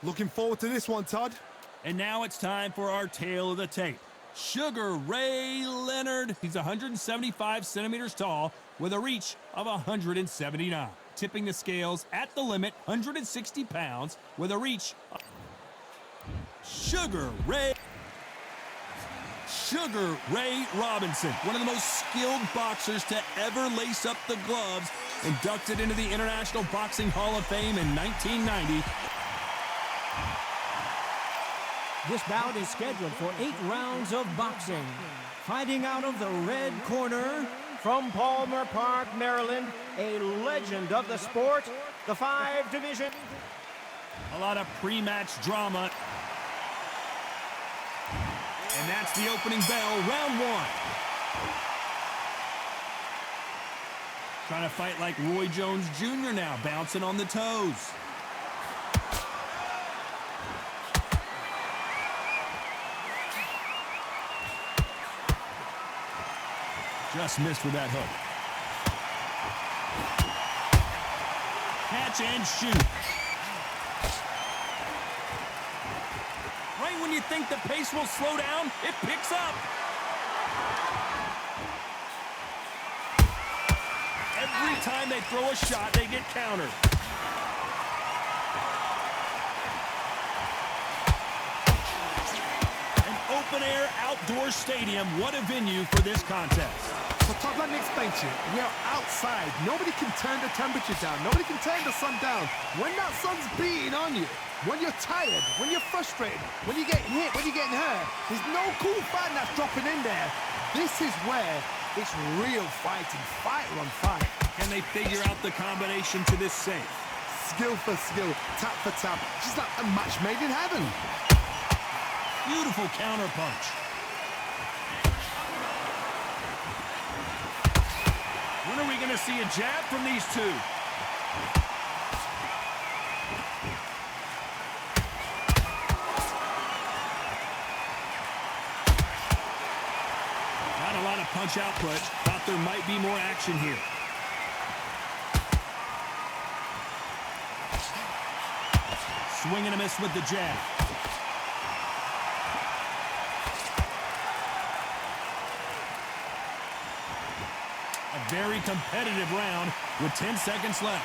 Looking forward to this one, Todd. And now it's time for our tale of the tape. Sugar Ray Leonard. He's 175 centimeters tall with a reach of 179. Tipping the scales at the limit, 160 pounds with a reach of Sugar Ray Robinson, one of the most skilled boxers to ever lace up the gloves, inducted into the International Boxing Hall of Fame in 1990. This bout is scheduled for 8 rounds of boxing. Fighting out of the red corner, from Palmer Park, Maryland, a legend of the sport, the 5 division. A lot of pre-match drama. And that's the opening bell, round 1. Trying to fight like Roy Jones Jr. now, bouncing on the toes. Just missed with that hook. Catch and shoot. Right when you think the pace will slow down, it picks up. Every time they throw a shot, they get countered. An open-air outdoor stadium. What a venue for this contest. So Todd, let me explain to you. We are outside. Nobody can turn the temperature down. Nobody can turn the sun down. When that sun's beating on you, when you're tired, when you're frustrated, when you're getting hit, when you're getting hurt, there's no cool fan that's dropping in there. This is where it's real fighting, fighter on fight. Can they figure out the combination to this safe? Skill for skill, tap for tap. Just like a match made in heaven. Beautiful counter punch. When are we going to see a jab from these two? Not a lot of punch output. Thought there might be more action here. Swing and a miss with the jab. A very competitive round with 10 seconds left.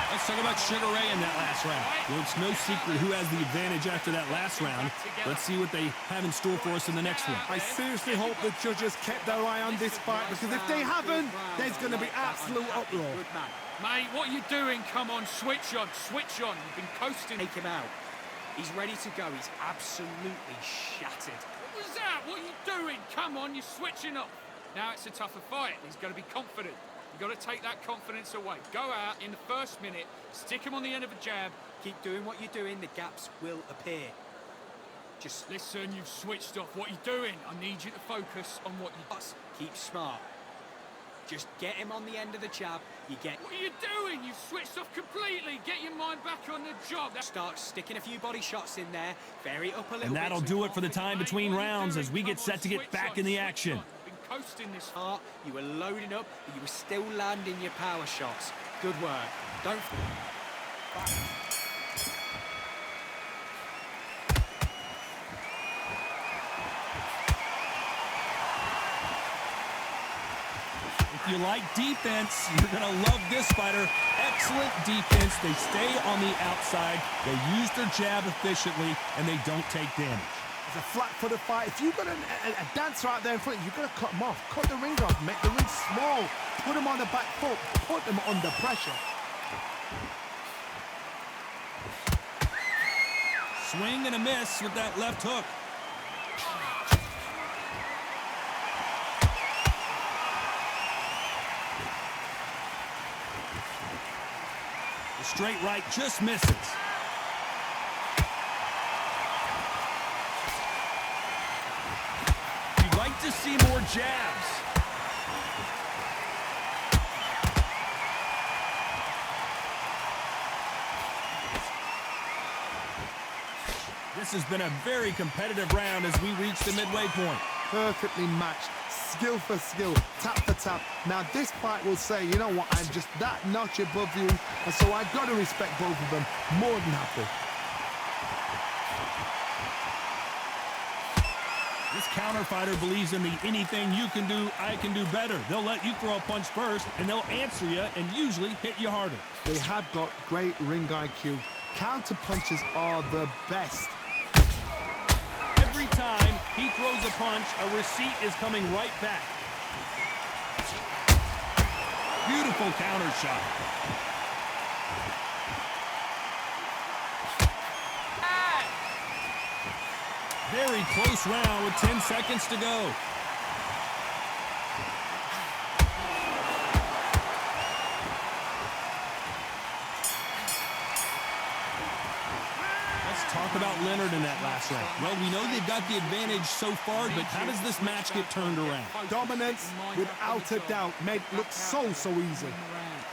Let's talk about Sugar Ray in that last round. Well, it's no secret who has the advantage after that last round. Let's see what they have in store for us in the next one. I seriously hope the judges kept their eye on this fight, because if they haven't, there's going to be absolute uproar. Mate, what are you doing? Come on, switch on, switch on. You've been coasting. Take him out. He's ready to go. He's absolutely shattered. What was that? What are you doing? Come on, you're switching up. Now it's a tougher fight. He's got to be confident. You've got to take that confidence away. Go out in the first minute, stick him on the end of a jab. Keep doing what you're doing. The gaps will appear. Just listen, you've switched off. What are you doing? I need you to focus on what you do. Keep smart. Just get him on the end of the jab. You get... What are you doing? You've switched off completely. Get your mind back on the job. Start sticking a few body shots in there. Vary it up a little bit. And that'll do it for the time between rounds as we get set to get back in the action. Coasting this far, you were loading up, but you were still landing your power shots. Good work. Don't... If you like defense, you're going to love this fighter. Excellent defense. They stay on the outside. They use their jab efficiently, and they don't take damage. It's a flat-footed fight. If you've got a dancer out there in front, you've got to cut him off. Cut the ring off. Make the ring small. Put him on the back foot. Put him under pressure. Swing and a miss with that left hook. The straight right just misses. You'd like to see more jabs. This has been a very competitive round as we reach the midway point. perfectly matched, skill for skill, tap for tap. Now this fight will say, you know what, I'm just that notch above you, and so I've got to respect both of them more than happy. This counter fighter believes in the anything you can do, I can do better. They'll let you throw a punch first, and they'll answer you and usually hit you harder. They have got great ring IQ. Counter punches are the best. Every time he throws a punch, a receipt is coming right back. Beautiful counter shot. Very close round with 10 seconds to go. Let's talk about Leonard in that last round. Well, we know they've got the advantage so far, but how does this match get turned around? Dominance, without a doubt, made it look so easy.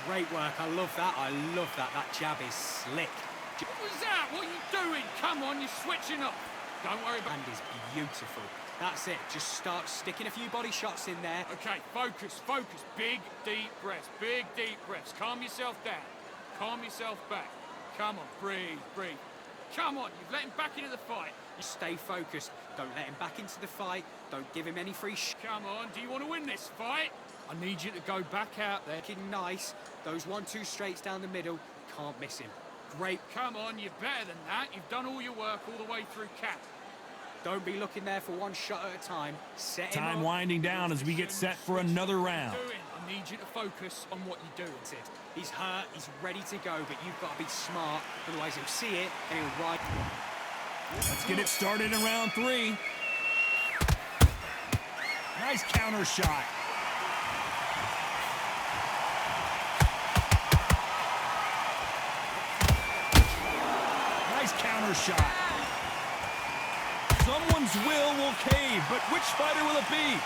Great work. I love that. I love that. That jab is slick. What was that? What are you doing? Come on, you're switching up. Don't worry about And is beautiful. That's it. Just start sticking a few body shots in there. Okay, focus. Big, deep breaths. Big, deep breaths. Calm yourself down. Calm yourself back. Come on, breathe. Come on, you've let him back into the fight. You stay focused. Don't let him back into the fight. Don't give him any free Come on, do you want to win this fight? I need you to go back out there. looking nice. Those 1-2 straights down the middle. Can't miss him. Great. Come on, you're better than that. You've done all your work all the way through cap. Don't be looking there for one shot at a time. Set him Time up. winding down as we get set for another round. I need you to focus on what you're doing. That's it. He's hurt. He's ready to go, but you've got to be smart. Otherwise, he'll see it and he'll ride. Let's get it started in round 3. Nice counter shot. Nice counter shot. Someone's will cave, but which fighter will it be?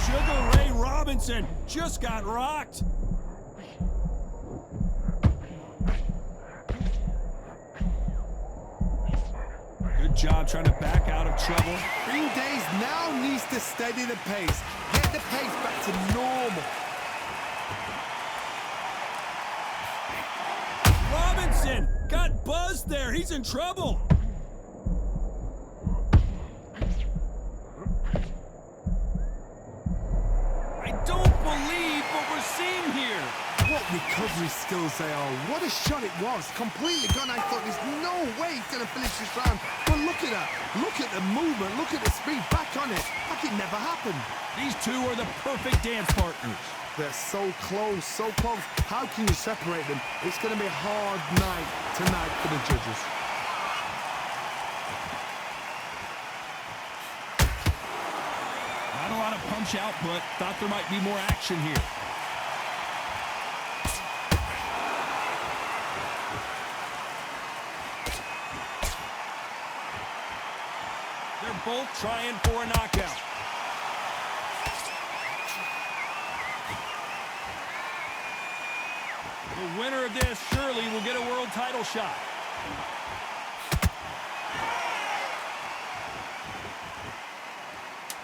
Sugar Ray Robinson just got rocked. Good job trying to back out of trouble. Green Days now needs to steady the pace. Get the pace back to normal. Robinson got buzzed there. He's in trouble. I don't believe what we're seeing here. What recovery skills they are. What a shot it was. Completely gone. I thought there's no way he's going to finish this round. But look at that. Look at the movement. Look at the speed. Back on it. Like it never happened. These two are the perfect dance partners. They're so close, so close. How can you separate them? It's going to be a hard night tonight for the judges. Not a lot of punch output. Thought there might be more action here. They're both trying for a knockout. The winner of this surely will get a world title shot.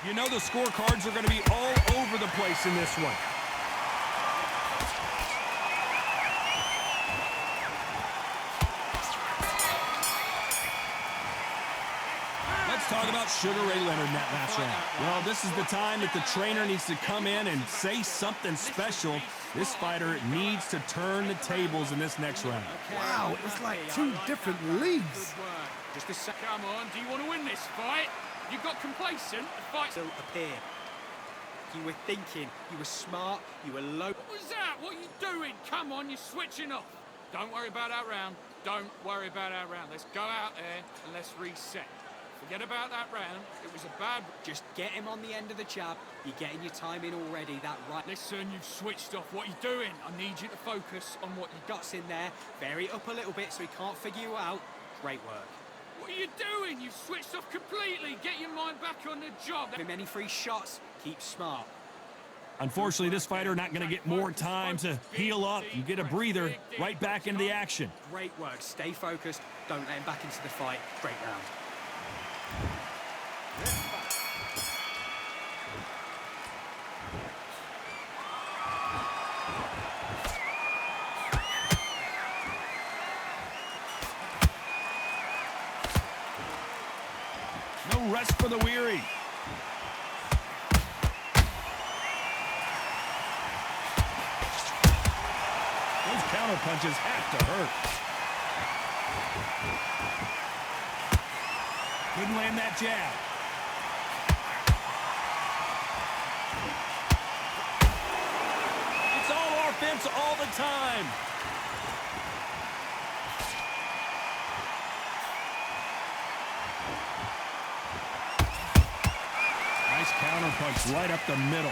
You know the scorecards are going to be all over the place in this one. Let's talk about Sugar Ray Leonard in that last round. Well, this is the time that the trainer needs to come in and say something special. This fighter needs to turn the tables in this next round. Wow, it's like two different leagues. Just a second. Come on, do you want to win this fight? You got complacent. The fight's To appear. You were thinking. You were smart. You were low. What was that? What are you doing? Come on, you're switching off. Don't worry about our round. Don't worry about our round. Let's go out there and let's reset. Forget about that round. It was a bad... Just get him on the end of the jab. You're getting your time in already. That right. Listen, you've switched off. What are you doing? I need you to focus on what you got. Guts in there. Vary it up a little bit so he can't figure you out. Great work. What are you doing? You've switched off completely. Get your mind back on the job. Give him any free shots. Keep smart. Unfortunately, this fighter not going to get more time to heal up and get a breather right back into the action. Great work. Stay focused. Don't let him back into the fight. Great round. counter punches have to hurt. Couldn't land that jab. It's all offense all the time. Nice counter punch right up the middle.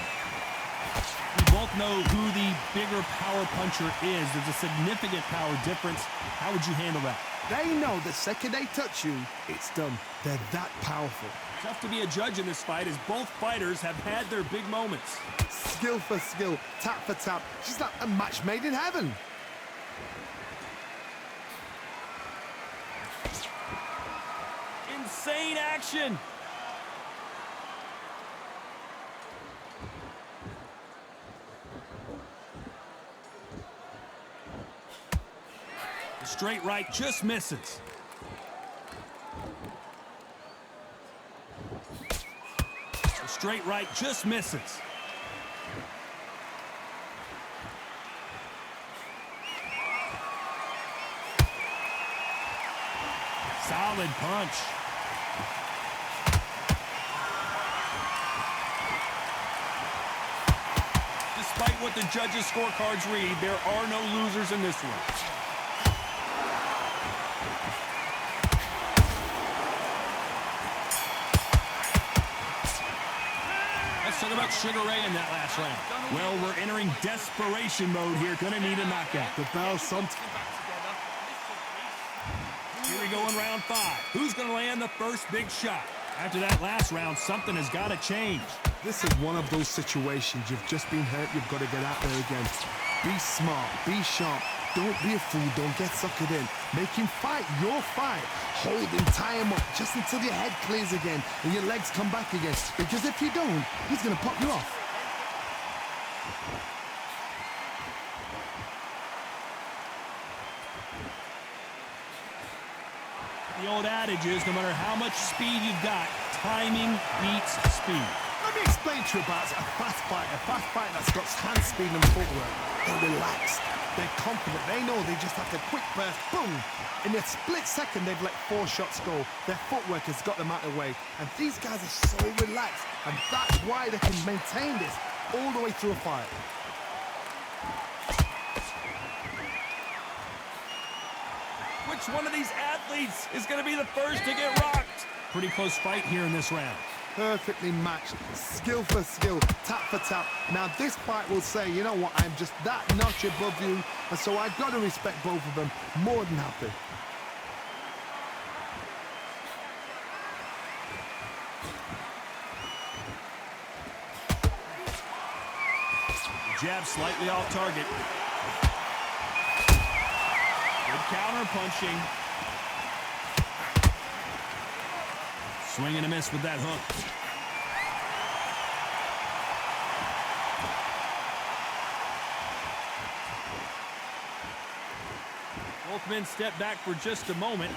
We both know who the bigger power puncher is. There's a significant power difference. How would you handle that? They know the second they touch you, it's done. They're that powerful. Tough to be a judge in this fight as both fighters have had their big moments. Skill for skill, tap for tap. She's like a match made in heaven. Insane action. The straight right just misses. The straight right just misses. Solid punch. Despite what the judges' scorecards read, there are no losers in this one. Let's talk about Sugar Ray in that last round. Well, we're entering desperation mode here. Gonna need a knockout. The bell sometimes. Here we go in round 5. Who's gonna land the first big shot? After that last round, something has got to change. This is one of those situations. You've just been hurt. You've got to get out there again. Be smart. Be sharp. Don't be a fool. Don't get suckered in. Make him fight your fight. Hold him, tie him up just until your head clears again and your legs come back again. Because if you don't, he's going to pop you off. The old adage is no matter how much speed you've got, timing beats speed. Let me explain to you about a fast fighter that's got hand speed and footwork. They're relaxed. They're confident. They know they just have to quick burst, boom. In a split second, they've let 4 shots go. Their footwork has got them out of the way. And these guys are so relaxed. And that's why they can maintain this all the way through a fight. Which one of these athletes is going to be the first to get rocked? Pretty close fight here in this round. Perfectly matched, skill for skill, tap for tap. Now this fight will say, you know what, I'm just that notch above you, and so I've got to respect both of them. More than happy. Jab slightly off target. Good counter punching. Swing and a miss with that hook. Both men step back for just a moment.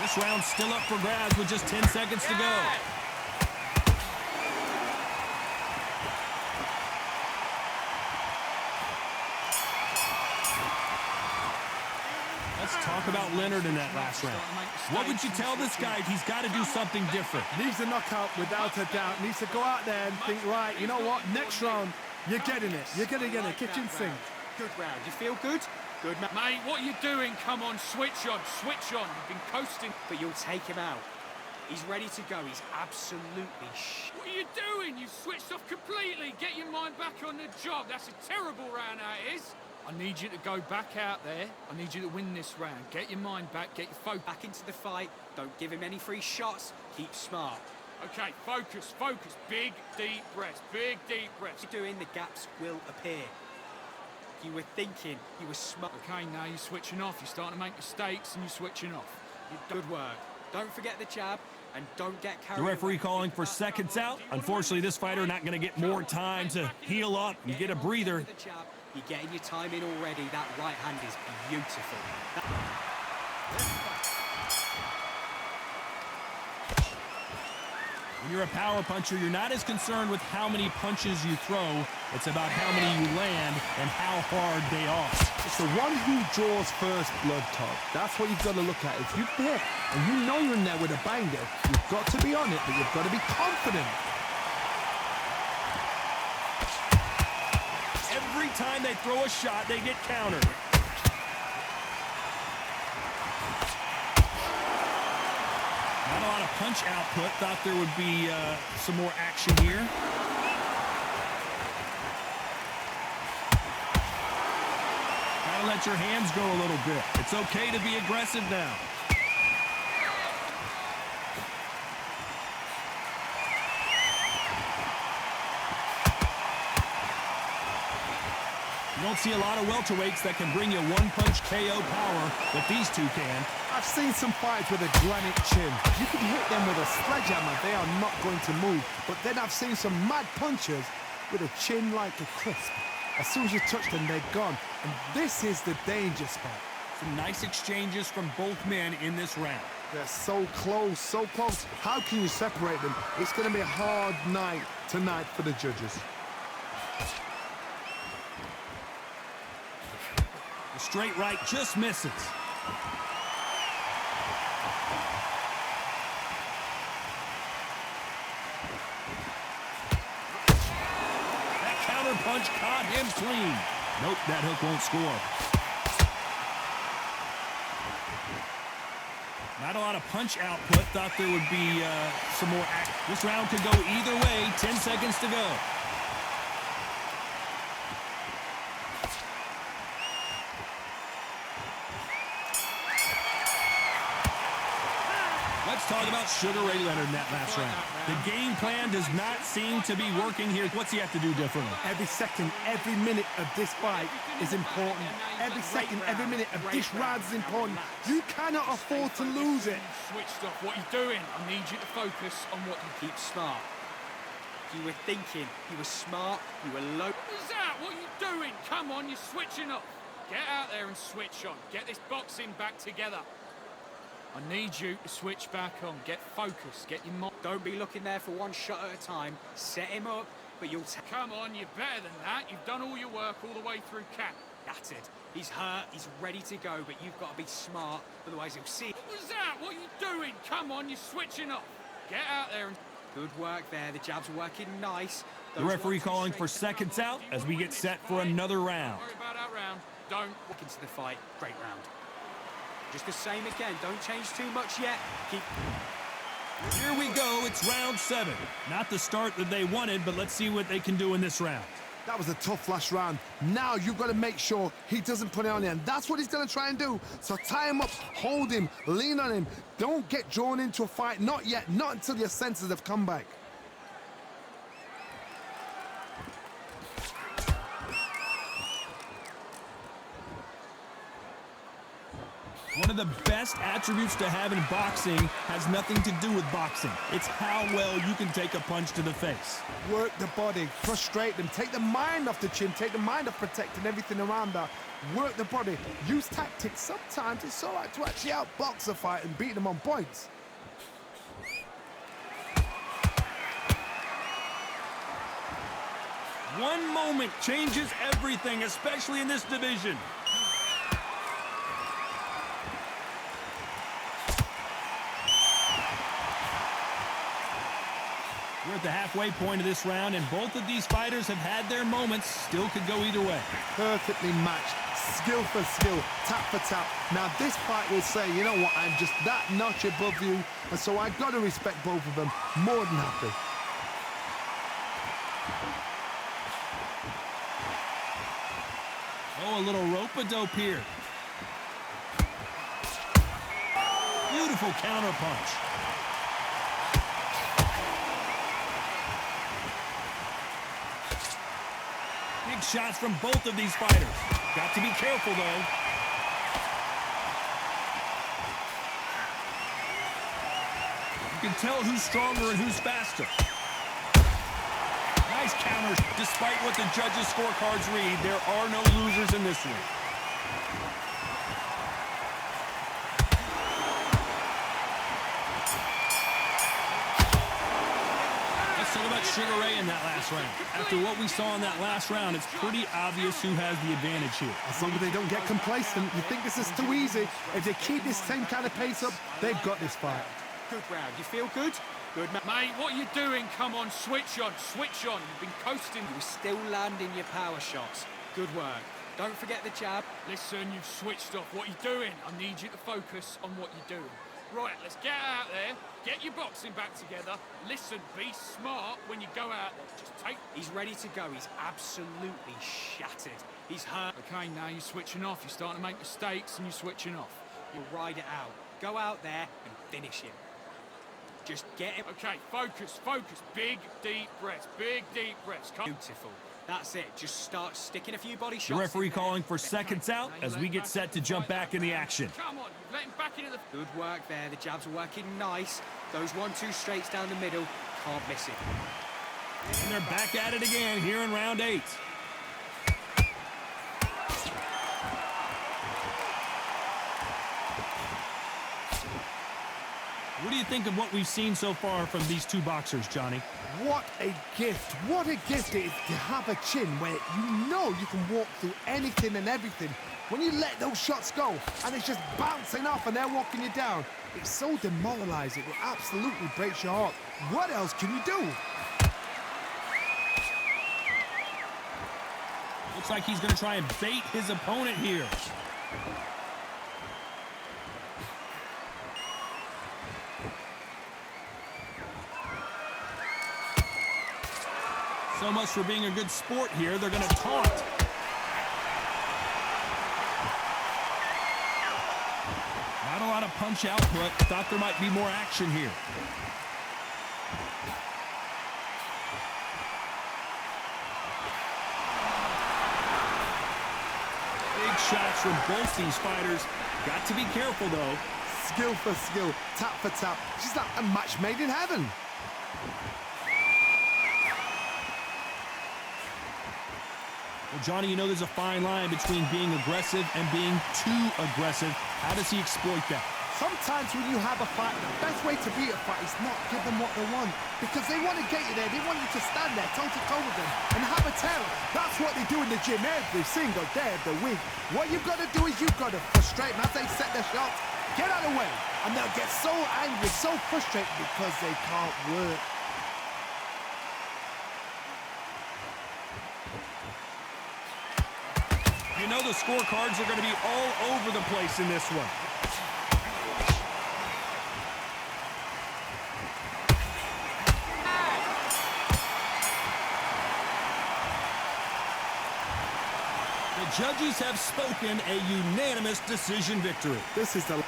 This round's still up for grabs with just 10 seconds to go. Let's talk about Leonard in that last round. What would you tell this guy if he's got to do something different? Needs a knockout without a doubt. Needs to go out there and think, right, you know what, next round, you're getting it. You're going to get it, kitchen sink. Good round. You feel good? Good, Mate, what are you doing? Come on, switch on, switch on. You've been coasting. but you'll take him out. He's ready to go. He's absolutely What are you doing? You've switched off completely. Get your mind back on the job. That's a terrible round, that is. I need you to go back out there. I need you to win this round. Get your mind back, get your focus. back into the fight. Don't give him any free shots. Keep smart. Okay, focus, focus. Big, deep breaths. Big, deep breaths. You're doing, the gaps will appear. You were thinking, you were smart. Okay, now you're switching off. You're starting to make mistakes and you're switching off. Good work. Don't forget the jab and don't get carried The referee away. calling for seconds out. Unfortunately, this fighter not going to get more time to heal up and get a breather. The jab. You're getting your time in already. That right hand is beautiful. When you're a power puncher, you're not as concerned with how many punches you throw. It's about how many you land and how hard they are. It's the one who draws first blood, Todd. That's what you've got to look at. If you hit and you know you're in there with a banger, you've got to be on it, but you've got to be confident. Every time they throw a shot, they get countered. Not a lot of punch output. Thought there would be some more action here. Gotta let your hands go a little bit. It's okay to be aggressive now. You don't see a lot of welterweights that can bring you one-punch KO power that these two can. I've seen some fights with a granite chin. You can hit them with a sledgehammer, they are not going to move. But then I've seen some mad punchers with a chin like a crisp. As soon as you touch them, they're gone. And this is the danger spot. Some nice exchanges from both men in this round. They're so close, so close. How can you separate them? It's going to be a hard night tonight for the judges. The straight right just misses. That counter punch caught him clean. Nope, that hook won't score. Not a lot of punch output. Thought there would be some more action. This round could go either way. 10 seconds to go. Let's talk about Sugar Ray Leonard in that last round. The game plan does not seem to be working here. What's he have to do differently? Every second, every minute of this fight is important. Every second, every minute of this round is important. You cannot afford to lose it. Switched off. What are you doing? I need you to focus on what you Keep smart. You were thinking. You were smart. You were low. What is that? What are you doing? Come on, you're switching off. Get out there and switch on. Get this boxing back together. I need you to switch back on. Get focused. Get your mind. Don't be looking there for one shot at a time. Set him up, but you'll Come on, you're better than that. You've done all your work all the way through camp. That's it. He's hurt. He's ready to go, but you've got to be smart. Otherwise, he'll see. What was that? What are you doing? Come on, you're switching off. Get out there and... Good work there. The jabs are working nice. The referee calling for seconds out as we get set for another round. Don't worry about that round. Don't. Walk into the fight. Great round. Just the same again. Don't change too much yet. Keep... Here we go. It's round 7. Not the start that they wanted, but let's see what they can do in this round. That was a tough last round. Now you've got to make sure he doesn't put it on you, and that's what he's going to try and do. So tie him up, hold him, lean on him. Don't get drawn into a fight. Not yet. Not until your senses have come back. One of the best attributes to have in boxing has nothing to do with boxing. It's how well you can take a punch to the face. Work the body, frustrate them, take the mind off the chin, take the mind off protecting everything around that. Work the body, use tactics. Sometimes it's all right to actually outbox a fight and beat them on points. One moment changes everything, especially in this division. We're at the halfway point of this round, and both of these fighters have had their moments. Still could go either way. Perfectly matched, skill for skill, tap for tap. Now this fight will say, you know what, I'm just that notch above you, and so I've got to respect both of them. More than happy. Oh, a little rope-a-dope here. Beautiful counter punch. Big shots from both of these fighters. Got to be careful, though. You can tell who's stronger and who's faster. Nice counters. Despite what the judges' scorecards read, there are no losers in this one. Let's talk about Sugar Ray in that last round. After what we saw in that last round, it's pretty obvious who has the advantage here. As long as they don't get complacent, you think this is too easy. If they keep this same kind of pace up, they've got this fight. Good round. You feel good? Good, Mate, what are you doing? Come on, switch on, switch on. You've been coasting. You were still landing your power shots. Good work. Don't forget the jab. Listen, you've switched off. What are you doing? I need you to focus on what you're doing. Right, let's get out there. Get your boxing back together. Listen, be smart when you go out there. Just take... He's ready to go. He's absolutely shattered. He's hurt. Okay, now you're switching off. You're starting to make mistakes and you're switching off. You'll ride it out. Go out there and finish him. Just get him. Okay, focus, focus. Big, deep breaths. Big, deep breaths. Come. Beautiful. That's it. Just start sticking a few body shots. The referee calling for seconds out as we get set to jump back in the action. Come on, you've let him back into the... Good work there. The jabs are working nice. Those 1-2 straights down the middle. Can't miss it. And they're back at it again here in round 8. What do you think of what we've seen so far from these two boxers, Johnny? What a gift. What a gift it is to have a chin where you know you can walk through anything and everything. When you let those shots go and it's just bouncing off and they're walking you down, it's so demoralizing. It absolutely breaks your heart. What else can you do? Looks like he's going to try and bait his opponent here. So much for being a good sport here. They're going to taunt. Not a lot of punch output. Thought there might be more action here. Big shots from both these fighters. Got to be careful, though. Skill for skill, tap for tap. She's like a match made in heaven. Well, Johnny, you know there's a fine line between being aggressive and being too aggressive. How does he exploit that? Sometimes when you have a fight, the best way to beat a fight is not give them what they want. Because they want to get you there. They want you to stand there toe-to-toe with them and have a tell. That's what they do in the gym every single day of the week. What you've got to do is you've got to frustrate them as they set their shots. Get out of the way. And they'll get so angry, so frustrated because they can't work. You know the scorecards are going to be all over the place in this one. The judges have spoken, a unanimous decision victory. This is the...